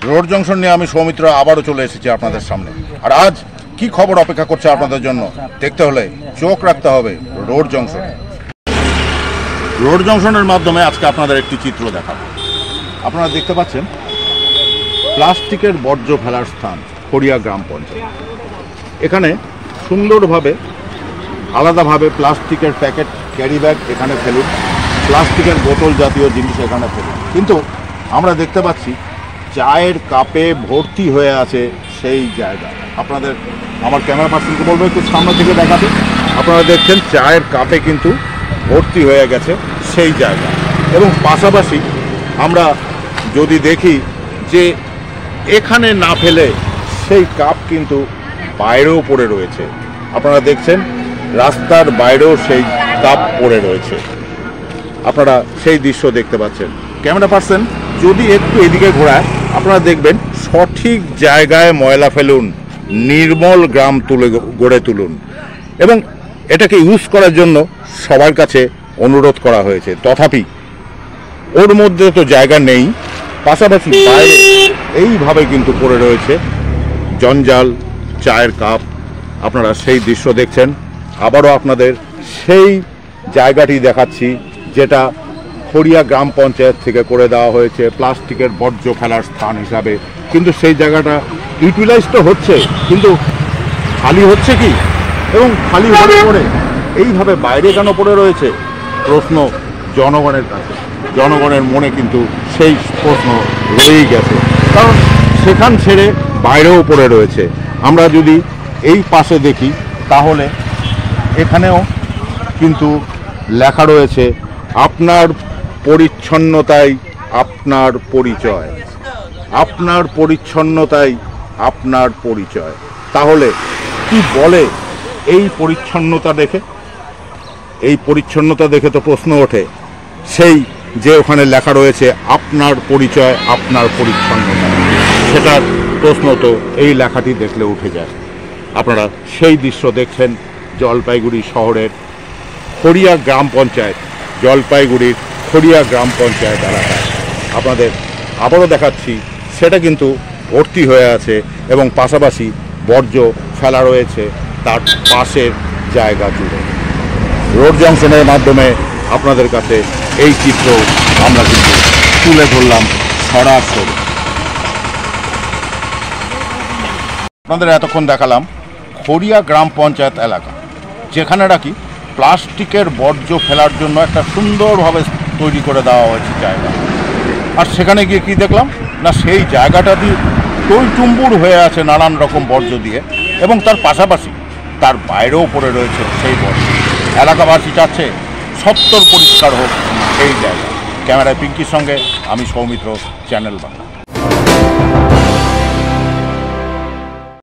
Road junction নিয়ে আমি সৌমিত্র আবারও চলে এসেছি আপনাদের সামনে। আর আজ কি খবর অপেক্ষা করছে আপনাদের জন্য দেখতে হলে চোখ রাখতে হবে রোড জংশনে। রোড জংশনের মাধ্যমে আজকে আপনাদের একটি চিত্র দেখাবো। আপনারা দেখতে পাচ্ছেন প্লাস্টিকের বর্জ্য ফেলার স্থান খড়িয়া গ্রাম পঞ্চায়েত। এখানে সুন্দরভাবে আলাদাভাবে প্লাস্টিকের প্যাকেট, ক্যারি ব্যাগ এখানে ফেলুন, প্লাস্টিকের বোতল জাতীয় জিনিস এখানে ফেলুন। কিন্তু আমরা দেখতে পাচ্ছি চায়ের কাপে ভর্তি হয়ে আছে সেই জায়গা। আপনাদের আমার ক্যামেরা পার্সনকে বলবো একটু সামনে থেকে দেখাতে। আপনারা দেখছেন চায়ের কাপে কিন্তু ভর্তি হয়ে গেছে সেই জায়গা। এবং পাশাপাশি আমরা যদি দেখি যে এখানে না ফেলে সেই কাপ কিন্তু বাইরেও পড়ে রয়েছে। আপনারা দেখছেন রাস্তার বাইরেও সেই কাপ পড়ে রয়েছে। আপনারা সেই দৃশ্য দেখতে পাচ্ছেন। ক্যামেরা পার্সন যদি একটু এদিকে ঘোরায় আপনারা দেখবেন সঠিক জায়গায় ময়লা ফেলুন, নির্মল গ্রাম গড়ে তুলুন। এবং এটাকে ইউজ করার জন্য সবার কাছে অনুরোধ করা হয়েছে। তথাপি ওর মধ্যে তো জায়গা নেই, পাশাপাশি বাইরে এইভাবে কিন্তু পড়ে রয়েছে জঞ্জাল, চায়ের কাপ। আপনারা সেই দৃশ্য দেখছেন। আবারও আপনাদের সেই জায়গাটি দেখাচ্ছি যেটা খড়িয়া গ্রাম পঞ্চায়েত থেকে করে দেওয়া হয়েছে প্লাস্টিকের বর্জ্য ফেলার স্থান হিসাবে। কিন্তু সেই জায়গাটা ইউটিলাইজ তো হচ্ছে, কিন্তু খালি হচ্ছে কি, এবং খালি হওয়ার পরে এইভাবে বাইরে কেন পড়ে রয়েছে প্রশ্ন জনগণের কাছে। জনগণের মনে কিন্তু সেই প্রশ্ন রয়েই গেছে, কারণ সেখান ছেড়ে বাইরেও পড়ে রয়েছে। আমরা যদি এই পাশে দেখি তাহলে এখানেও কিন্তু লেখা রয়েছে আপনার পরিচ্ছন্নতাই আপনার পরিচয়, আপনার পরিচ্ছন্নতাই আপনার পরিচয়। তাহলে কি বলে এই পরিচ্ছন্নতা দেখে? এই পরিচ্ছন্নতা দেখে তো প্রশ্ন ওঠে সেই যে ওখানে লেখা রয়েছে আপনার পরিচয় আপনার পরিচ্ছন্নতা, সেটার প্রশ্ন তো এই লেখাটি দেখলে উঠে যায়। আপনারা সেই দৃশ্য দেখছেন জলপাইগুড়ি শহরের খড়িয়া গ্রাম পঞ্চায়েত, জলপাইগুড়ির খড়িয়া গ্রাম পঞ্চায়েত এলাকায়। আপনাদের আবারও দেখাচ্ছি সেটা কিন্তু ভর্তি হয়ে আছে এবং পাশাপাশি বর্জ্য ফেলা রয়েছে তার পাশের জায়গা জুড়ে। রোড জংশনের মাধ্যমে আপনাদের কাছে এই চিত্র আমরা কিন্তু তুলে ধরলাম সরাসরি। আপনাদের এতক্ষণ দেখালাম খড়িয়া গ্রাম পঞ্চায়েত এলাকা, যেখানে নাকি প্লাস্টিকের বর্জ্য ফেলার জন্য একটা সুন্দরভাবে তৈরি করে দেওয়া হয়েছে জায়গা। আর সেখানে গিয়ে কি দেখলাম না, সেই জায়গাটাতে টইটুম্বুর হয়ে আছে নানান রকম বর্জ্য দিয়ে, এবং তার পাশাপাশি তার বাইরেও পড়ে রয়েছে সেই বর্জ্য। এলাকাবাসী চাচ্ছে সত্তর পরিষ্কার হোক এই জায়গা। ক্যামেরায় পিঙ্কির সঙ্গে আমি সৌমিত্র, চ্যানেল বাংলা।